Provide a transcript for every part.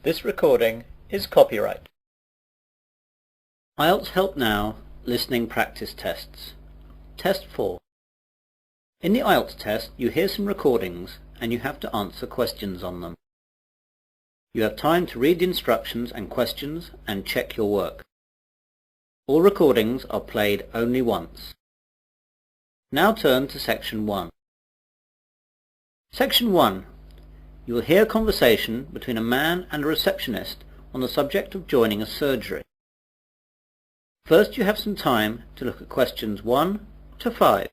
This recording is copyright. IELTS Help Now Listening Practice Tests. Test 4. In the IELTS test, you hear some recordings and you have to answer questions on them. You have time to read the instructions and questions and check your work. All recordings are played only once. Now turn to Section 1. Section 1. You will hear a conversation between a man and a receptionist on the subject of joining a surgery. First you have some time to look at questions 1 to 5.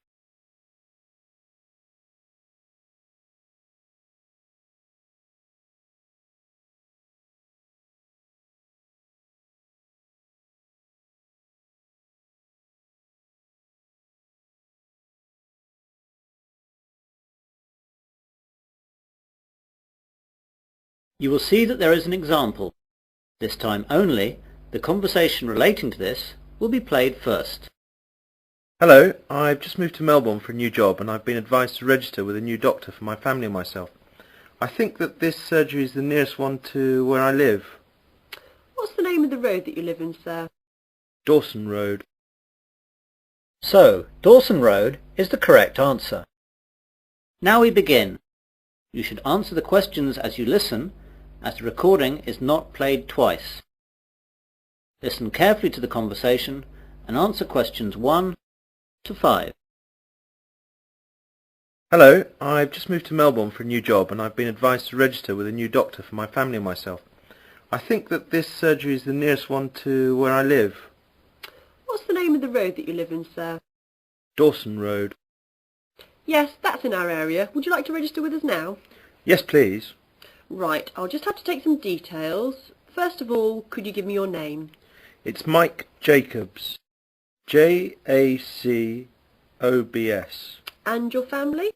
You will see that there is an example. This time only, the conversation relating to this will be played first. Hello, I've just moved to Melbourne for a new job and I've been advised to register with a new doctor for my family and myself. I think that this surgery is the nearest one to where I live. What's the name of the road that you live in, sir? Dawson Road. So, Dawson Road is the correct answer. Now we begin. You should answer the questions as you listen, as the recording is not played twice. Listen carefully to the conversation and answer questions 1 to 5. Hello, I've just moved to Melbourne for a new job and I've been advised to register with a new doctor for my family and myself. I think that this surgery is the nearest one to where I live. What's the name of the road that you live in, sir? Dawson Road. Yes, that's in our area. Would you like to register with us now? Yes, please. Right, I'll just have to take some details. First of all, could you give me your name? It's Mike Jacobs. Jacobs. And your family?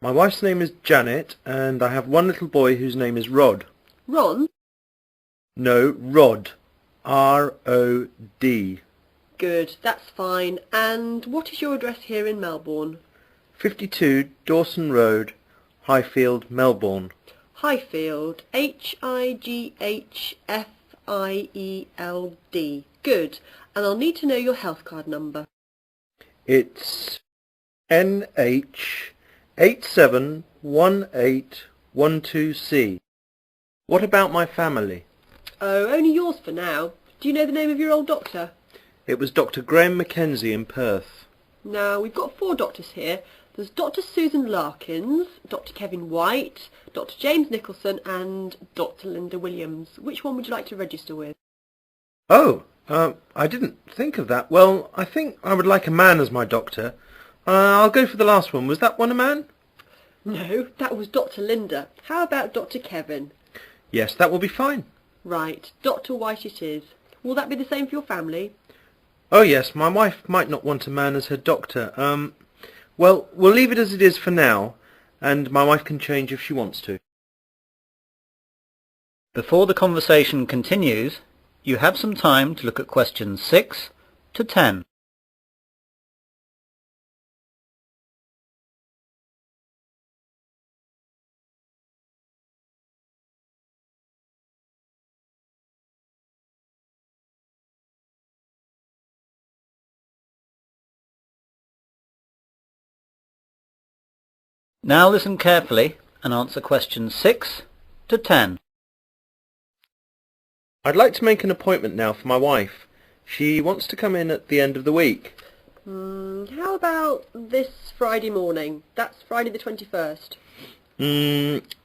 My wife's name is Janet and I have one little boy whose name is Rod. Ron? No, Rod. R-O-D. Good, that's fine. And what is your address here in Melbourne? 52 Dawson Road, Highfield, Melbourne. Highfield. Highfield. Good. And I'll need to know your health card number. It's NH871812C. What about my family? Oh, only yours for now. Do you know the name of your old doctor? It was Dr. Graham Mackenzie in Perth. Now, we've got 4 doctors here. There's Dr. Susan Larkins, Dr. Kevin White, Dr. James Nicholson and Dr. Linda Williams. Which one would you like to register with? Oh, I didn't think of that. Well, I think I would like a man as my doctor. I'll go for the last one. Was that one a man? No, that was Dr. Linda. How about Dr. Kevin? Yes, that will be fine. Right, Dr. White it is. Will that be the same for your family? Oh yes, my wife might not want a man as her doctor. Well, we'll leave it as it is for now, and my wife can change if she wants to. Before the conversation continues, you have some time to look at questions 6 to 10. Now listen carefully and answer questions 6 to 10. I'd like to make an appointment now for my wife. She wants to come in at the end of the week. How about this Friday morning? That's Friday the 21st.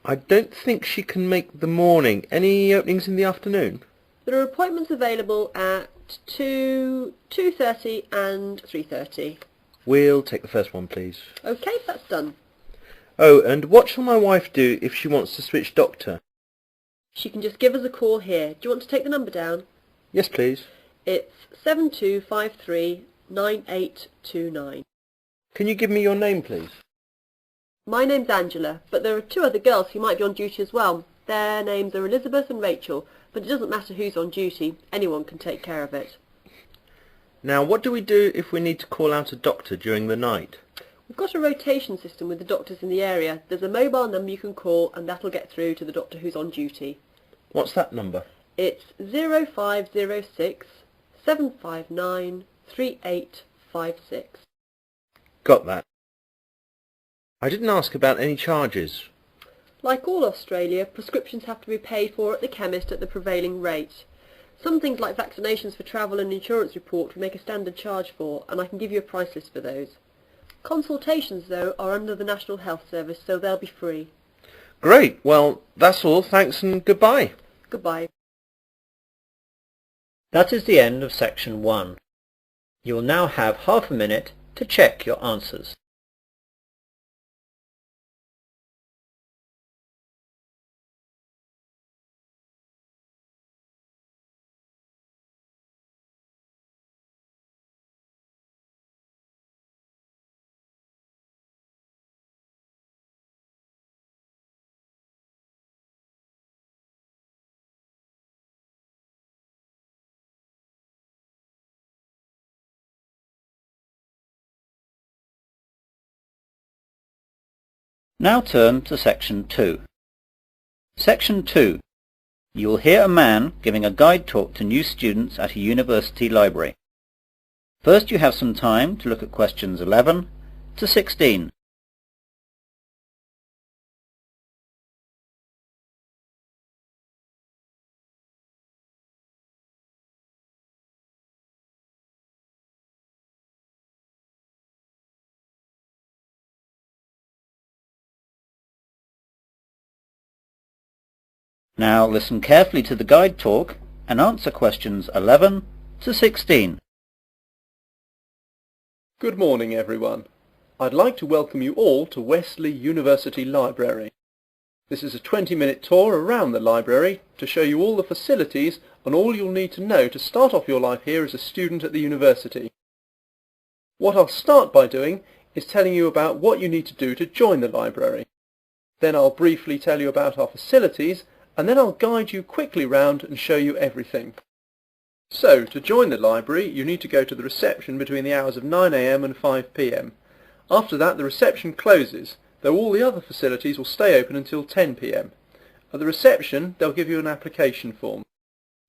I don't think she can make the morning. Any openings in the afternoon? There are appointments available at 2, 2:30 and 3:30. We'll take the first one, please. OK, that's done. Oh, and what shall my wife do if she wants to switch doctor? She can just give us a call here. Do you want to take the number down? Yes, please. It's 72539829. Can you give me your name, please? My name's Angela, but there are 2 other girls who might be on duty as well. Their names are Elizabeth and Rachel, but it doesn't matter who's on duty. Anyone can take care of it. Now, what do we do if we need to call out a doctor during the night? We've got a rotation system with the doctors in the area. There's a mobile number you can call and that'll get through to the doctor who's on duty. What's that number? It's 0506 759 3856. Got that. I didn't ask about any charges. Like all Australia, prescriptions have to be paid for at the chemist at the prevailing rate. Some things like vaccinations for travel and insurance report we make a standard charge for, and I can give you a price list for those. Consultations, though, are under the National Health Service, so they'll be free. Great. Well, that's all. Thanks and goodbye. Goodbye. That is the end of section 1. You will now have half a minute to check your answers. Now turn to section 2. Section 2. You will hear a man giving a guide talk to new students at a university library. First you have some time to look at questions 11 to 16. Now listen carefully to the guide talk and answer questions 11 to 16. Good morning, everyone. I'd like to welcome you all to Wesley University Library. This is a 20-minute tour around the library to show you all the facilities and all you'll need to know to start off your life here as a student at the university. What I'll start by doing is telling you about what you need to do to join the library. Then I'll briefly tell you about our facilities, and then I'll guide you quickly round and show you everything. So, to join the library, you need to go to the reception between the hours of 9 AM and 5 PM. After that, the reception closes, though all the other facilities will stay open until 10 PM. At the reception, they'll give you an application form.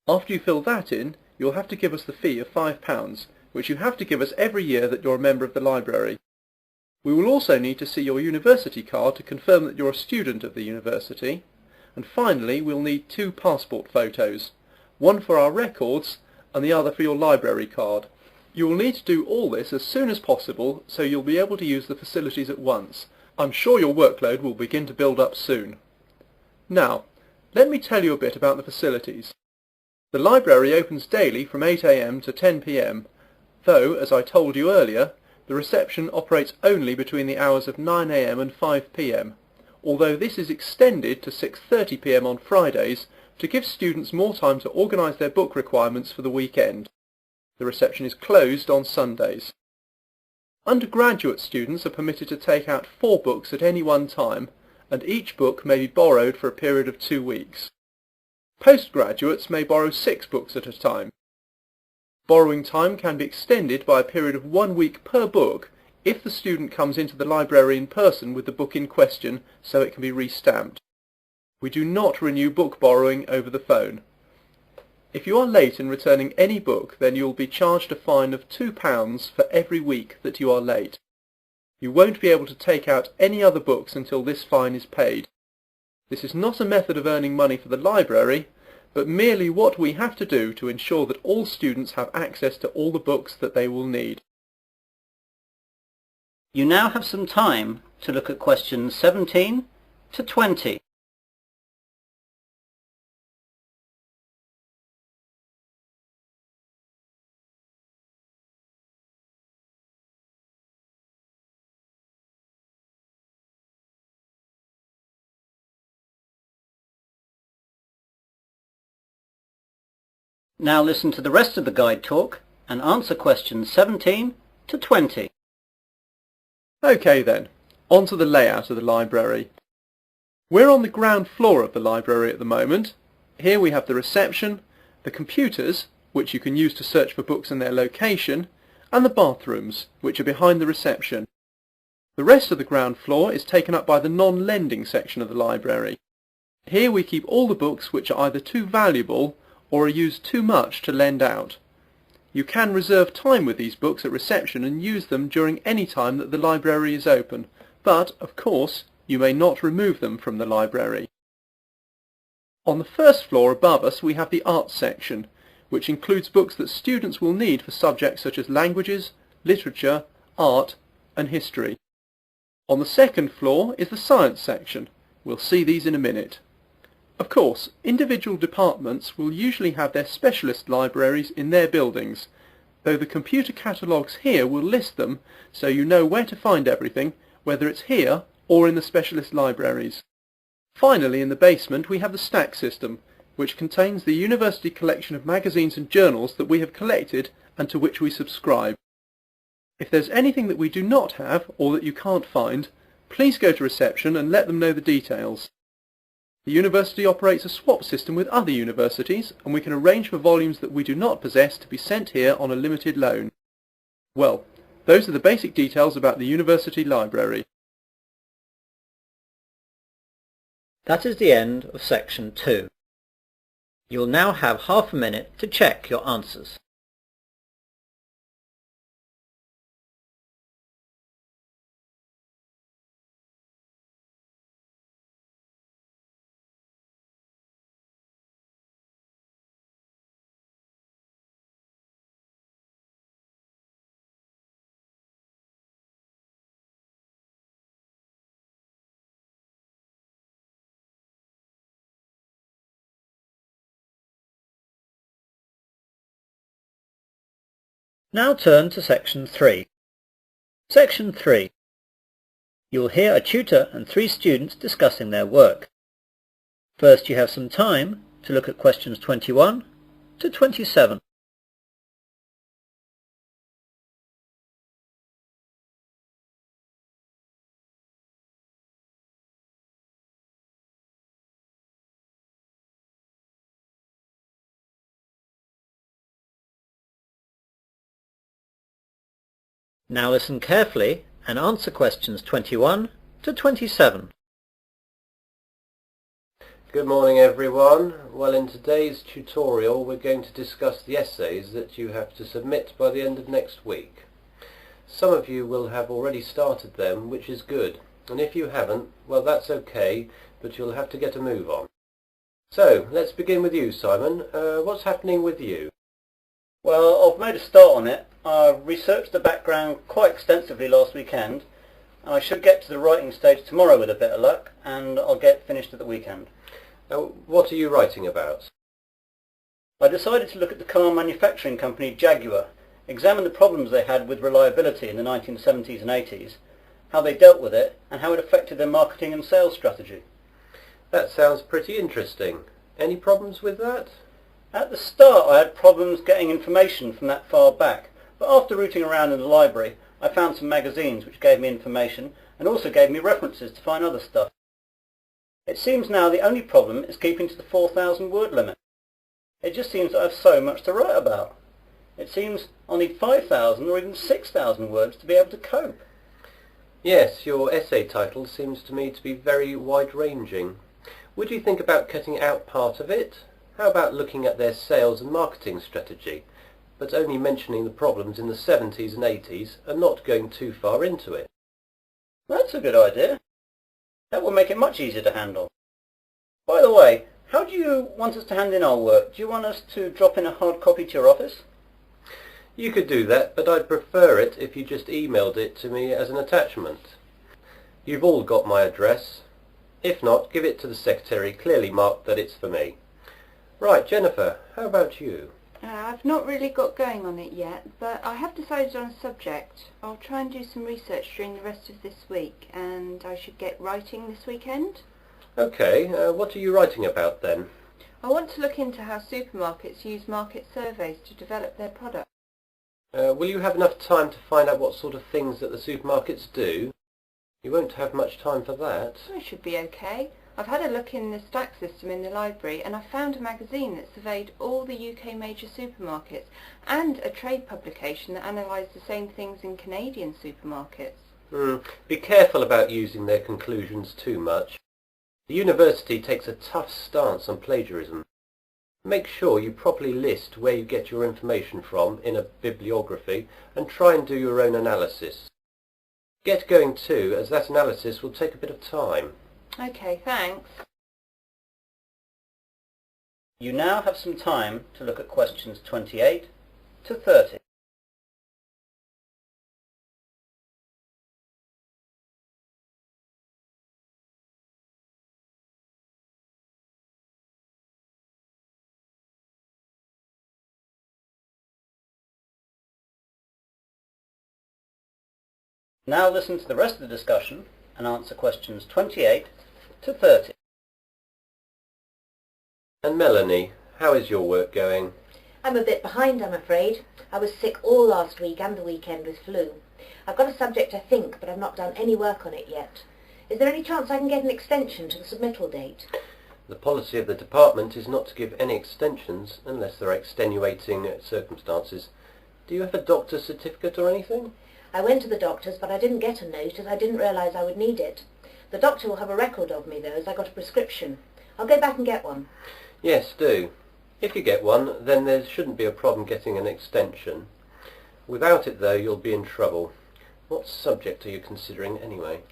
After you fill that in, you'll have to give us the fee of £5, which you have to give us every year that you're a member of the library. We will also need to see your university card to confirm that you're a student of the university. And finally, we'll need 2 passport photos, one for our records and the other for your library card. You will need to do all this as soon as possible so you'll be able to use the facilities at once. I'm sure your workload will begin to build up soon. Now, let me tell you a bit about the facilities. The library opens daily from 8 AM to 10 PM, though, as I told you earlier, the reception operates only between the hours of 9 AM and 5 PM. Although this is extended to 6:30 PM on Fridays to give students more time to organise their book requirements for the weekend. The reception is closed on Sundays. Undergraduate students are permitted to take out 4 books at any one time, and each book may be borrowed for a period of 2 weeks. Postgraduates may borrow 6 books at a time. Borrowing time can be extended by a period of 1 week per book if the student comes into the library in person with the book in question so it can be re-stamped. We do not renew book borrowing over the phone. If you are late in returning any book, then you will be charged a fine of £2 for every week that you are late. You won't be able to take out any other books until this fine is paid. This is not a method of earning money for the library, but merely what we have to do to ensure that all students have access to all the books that they will need. You now have some time to look at questions 17 to 20. Now listen to the rest of the guide talk and answer questions 17 to 20. Okay then, on to the layout of the library. We're on the ground floor of the library at the moment. Here we have the reception, the computers, which you can use to search for books and their location, and the bathrooms, which are behind the reception. The rest of the ground floor is taken up by the non-lending section of the library. Here we keep all the books which are either too valuable or are used too much to lend out. You can reserve time with these books at reception and use them during any time that the library is open, but, of course, you may not remove them from the library. On the first floor above us we have the arts section, which includes books that students will need for subjects such as languages, literature, art and history. On the second floor is the science section. We'll see these in a minute. Of course, individual departments will usually have their specialist libraries in their buildings, though the computer catalogues here will list them so you know where to find everything, whether it's here or in the specialist libraries. Finally, in the basement we have the stack system, which contains the university collection of magazines and journals that we have collected and to which we subscribe. If there's anything that we do not have or that you can't find, please go to reception and let them know the details. The university operates a swap system with other universities, and we can arrange for volumes that we do not possess to be sent here on a limited loan. Well, those are the basic details about the university library. That is the end of section 2. You will now have half a minute to check your answers. Now turn to section 3. Section 3. You will hear a tutor and 3 students discussing their work. First you have some time to look at questions 21 to 27. Now listen carefully and answer questions 21 to 27. Good morning everyone. Well, in today's tutorial we're going to discuss the essays that you have to submit by the end of next week. Some of you will have already started them, which is good, and if you haven't, well that's okay, but you'll have to get a move on. So, let's begin with you, Simon. What's happening with you? Well, I've made a start on it. I researched the background quite extensively last weekend, and I should get to the writing stage tomorrow with a bit of luck, and I'll get finished at the weekend. What are you writing about? I decided to look at the car manufacturing company Jaguar, examine the problems they had with reliability in the 1970s and 80s, how they dealt with it, and how it affected their marketing and sales strategy. That sounds pretty interesting. Any problems with that? At the start I had problems getting information from that far back, but after rooting around in the library I found some magazines which gave me information and also gave me references to find other stuff. It seems now the only problem is keeping to the 4,000 word limit. It just seems that I have so much to write about. It seems I'll need 5,000 or even 6,000 words to be able to cope. Yes, your essay title seems to me to be very wide-ranging. Would you think about cutting out part of it? How about looking at their sales and marketing strategy, but only mentioning the problems in the 70s and 80s and not going too far into it? That's a good idea. That will make it much easier to handle. By the way, how do you want us to hand in our work? Do you want us to drop in a hard copy to your office? You could do that, but I'd prefer it if you just emailed it to me as an attachment. You've all got my address. If not, give it to the secretary, clearly marked that it's for me. Right, Jennifer, how about you? I've not really got going on it yet, but I have decided on a subject. I'll try and do some research during the rest of this week, and I should get writing this weekend. Okay, what are you writing about then? I want to look into how supermarkets use market surveys to develop their products. Will you have enough time to find out what sort of things that the supermarkets do? You won't have much time for that. I should be okay. I've had a look in the stack system in the library and I found a magazine that surveyed all the UK major supermarkets and a trade publication that analysed the same things in Canadian supermarkets. Be careful about using their conclusions too much. The university takes a tough stance on plagiarism. Make sure you properly list where you get your information from in a bibliography and try and do your own analysis. Get going too, as that analysis will take a bit of time. Okay, thanks. You now have some time to look at questions 28 to 30. Now listen to the rest of the discussion and answer questions 28 to 30. And Melanie, how is your work going? I'm a bit behind, I'm afraid. I was sick all last week and the weekend with flu. I've got a subject I think, but I've not done any work on it yet. Is there any chance I can get an extension to the submittal date? The policy of the department is not to give any extensions unless there are extenuating circumstances. Do you have a doctor's certificate or anything? I went to the doctor's, but I didn't get a note as I didn't realise I would need it. The doctor will have a record of me, though, as I got a prescription. I'll go back and get one. Yes, do. If you get one, then there shouldn't be a problem getting an extension. Without it, though, you'll be in trouble. What subject are you considering, anyway?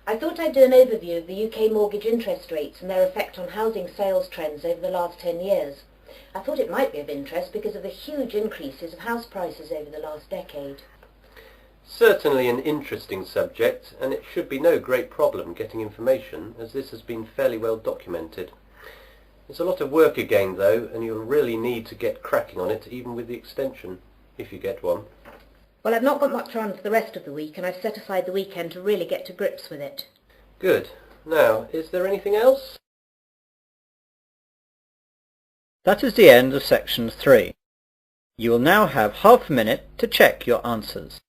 I thought I'd do an overview of the UK mortgage interest rates and their effect on housing sales trends over the last 10 years. I thought it might be of interest because of the huge increases of house prices over the last decade. Certainly an interesting subject, and it should be no great problem getting information, as this has been fairly well documented. There's a lot of work again, though, and you'll really need to get cracking on it, even with the extension, if you get one. Well, I've not got much on for the rest of the week, and I've set aside the weekend to really get to grips with it. Good. Now, is there anything else? That is the end of section 3. You will now have half a minute to check your answers.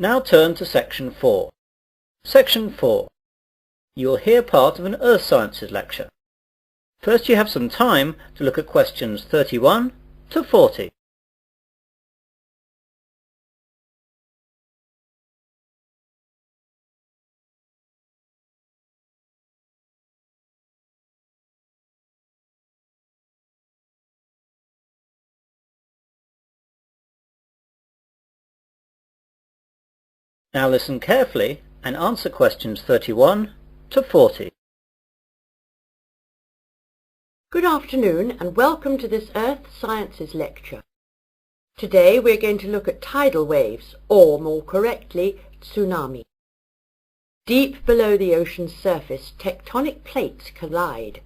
Now turn to section 4. Section 4. You will hear part of an Earth Sciences lecture. First you have some time to look at questions 31 to 40. Now listen carefully and answer questions 31 to 40. Good afternoon and welcome to this Earth Sciences lecture. Today we're going to look at tidal waves, or more correctly, tsunami. Deep below the ocean's surface, tectonic plates collide,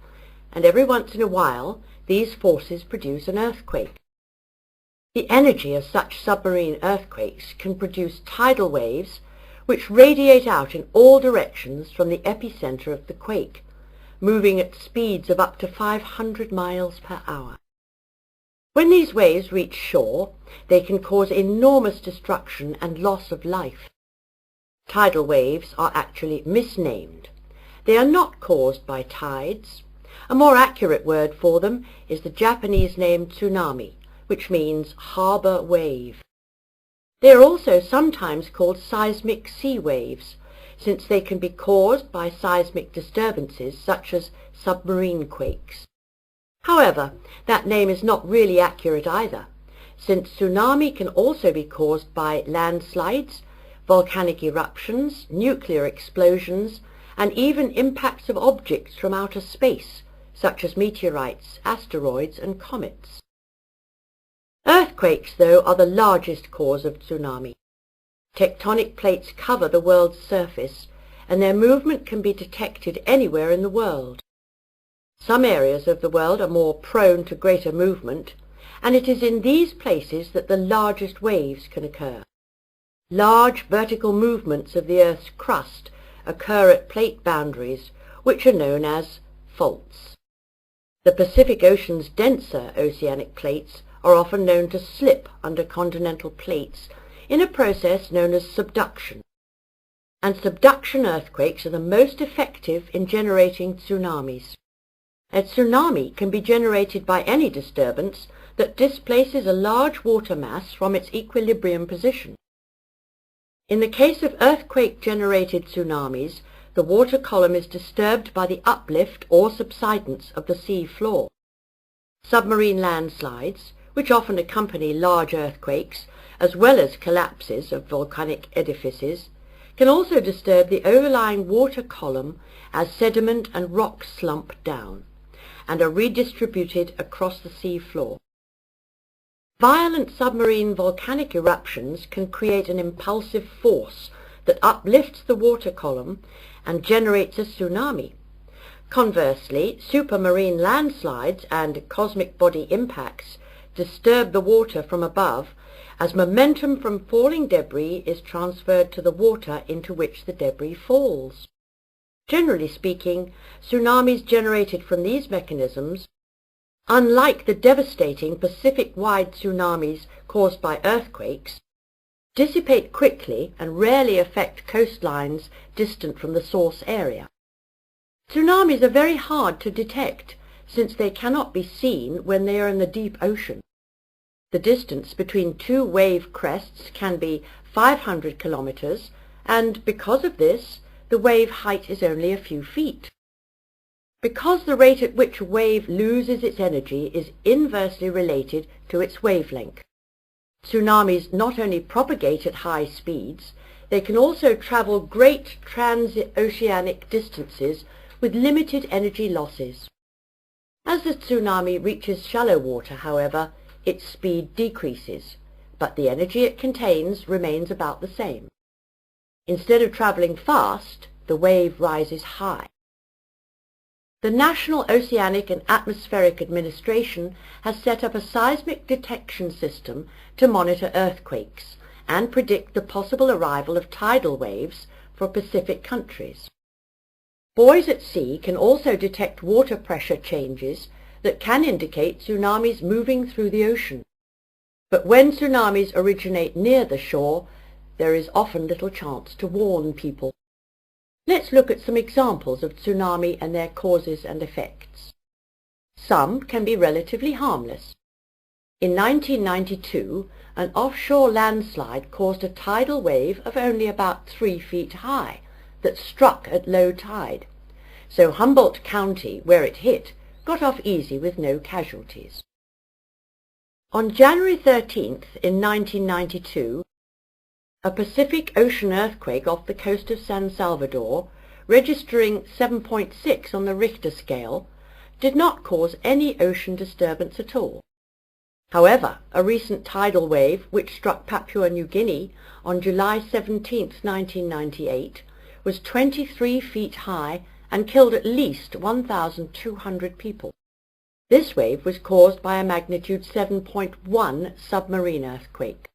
and every once in a while these forces produce an earthquake. The energy of such submarine earthquakes can produce tidal waves which radiate out in all directions from the epicenter of the quake, moving at speeds of up to 500 miles per hour. When these waves reach shore, they can cause enormous destruction and loss of life. Tidal waves are actually misnamed. They are not caused by tides. A more accurate word for them is the Japanese name tsunami, which means harbour wave. They are also sometimes called seismic sea waves, since they can be caused by seismic disturbances such as submarine quakes. However, that name is not really accurate either, since tsunami can also be caused by landslides, volcanic eruptions, nuclear explosions, and even impacts of objects from outer space, such as meteorites, asteroids, and comets. Earthquakes, though, are the largest cause of tsunami. Tectonic plates cover the world's surface, and their movement can be detected anywhere in the world. Some areas of the world are more prone to greater movement, and it is in these places that the largest waves can occur. Large vertical movements of the Earth's crust occur at plate boundaries, which are known as faults. The Pacific Ocean's denser oceanic plates are often known to slip under continental plates in a process known as subduction. And subduction earthquakes are the most effective in generating tsunamis. A tsunami can be generated by any disturbance that displaces a large water mass from its equilibrium position. In the case of earthquake-generated tsunamis, the water column is disturbed by the uplift or subsidence of the sea floor. Submarine landslides, which often accompany large earthquakes, as well as collapses of volcanic edifices, can also disturb the overlying water column as sediment and rocks slump down, and are redistributed across the sea floor. Violent submarine volcanic eruptions can create an impulsive force that uplifts the water column and generates a tsunami. Conversely, supermarine landslides and cosmic body impacts disturb the water from above as momentum from falling debris is transferred to the water into which the debris falls. Generally speaking, tsunamis generated from these mechanisms, unlike the devastating Pacific-wide tsunamis caused by earthquakes, dissipate quickly and rarely affect coastlines distant from the source area. Tsunamis are very hard to detect since they cannot be seen when they are in the deep ocean. The distance between two wave crests can be 500 kilometers, and because of this, the wave height is only a few feet. Because the rate at which a wave loses its energy is inversely related to its wavelength. Tsunamis not only propagate at high speeds, they can also travel great transoceanic distances with limited energy losses. As the tsunami reaches shallow water, however, its speed decreases, but the energy it contains remains about the same. Instead of travelling fast, the wave rises high. The National Oceanic and Atmospheric Administration has set up a seismic detection system to monitor earthquakes and predict the possible arrival of tidal waves for Pacific countries. Buoys at sea can also detect water pressure changes that can indicate tsunamis moving through the ocean. But when tsunamis originate near the shore, there is often little chance to warn people. Let's look at some examples of tsunami and their causes and effects. Some can be relatively harmless. In 1992, an offshore landslide caused a tidal wave of only about 3 feet high that struck at low tide, so Humboldt County, where it hit, got off easy with no casualties. On January 13th in 1992, a Pacific Ocean earthquake off the coast of San Salvador, registering 7.6 on the Richter scale, did not cause any ocean disturbance at all. However, a recent tidal wave which struck Papua New Guinea on July 17, 1998, was 23 feet high and killed at least 1,200 people. This wave was caused by a magnitude 7.1 submarine earthquake.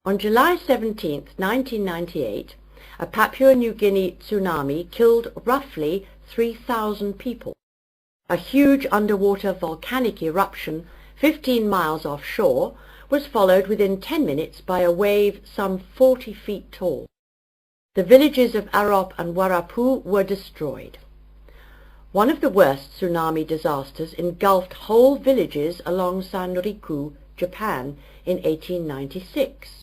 On July 17, 1998, a Papua New Guinea tsunami killed roughly 3,000 people. A huge underwater volcanic eruption 15 miles offshore was followed within 10 minutes by a wave some 40 feet tall. The villages of Arop and Warapu were destroyed. One of the worst tsunami disasters engulfed whole villages along Sanriku, Japan, in 1896.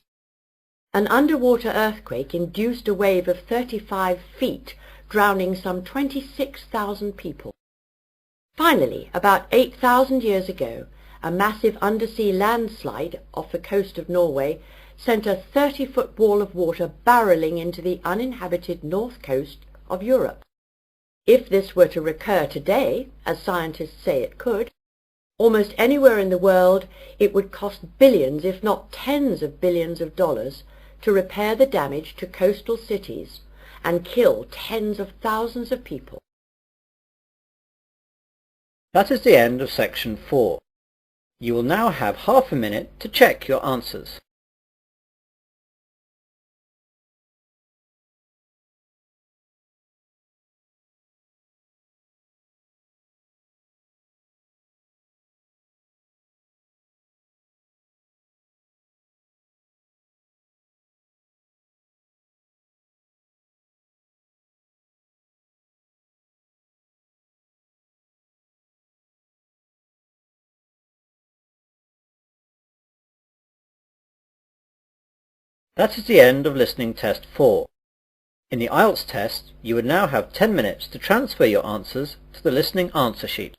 An underwater earthquake induced a wave of 35 feet, drowning some 26,000 people. Finally, about 8,000 years ago, a massive undersea landslide off the coast of Norway sent a 30-foot wall of water barreling into the uninhabited north coast of Europe. If this were to recur today, as scientists say it could, almost anywhere in the world, it would cost billions, if not tens of billions of dollars, to repair the damage to coastal cities and kill tens of thousands of people. That is the end of section 4. You will now have half a minute to check your answers. That is the end of listening test 4. In the IELTS test, you would now have 10 minutes to transfer your answers to the listening answer sheet.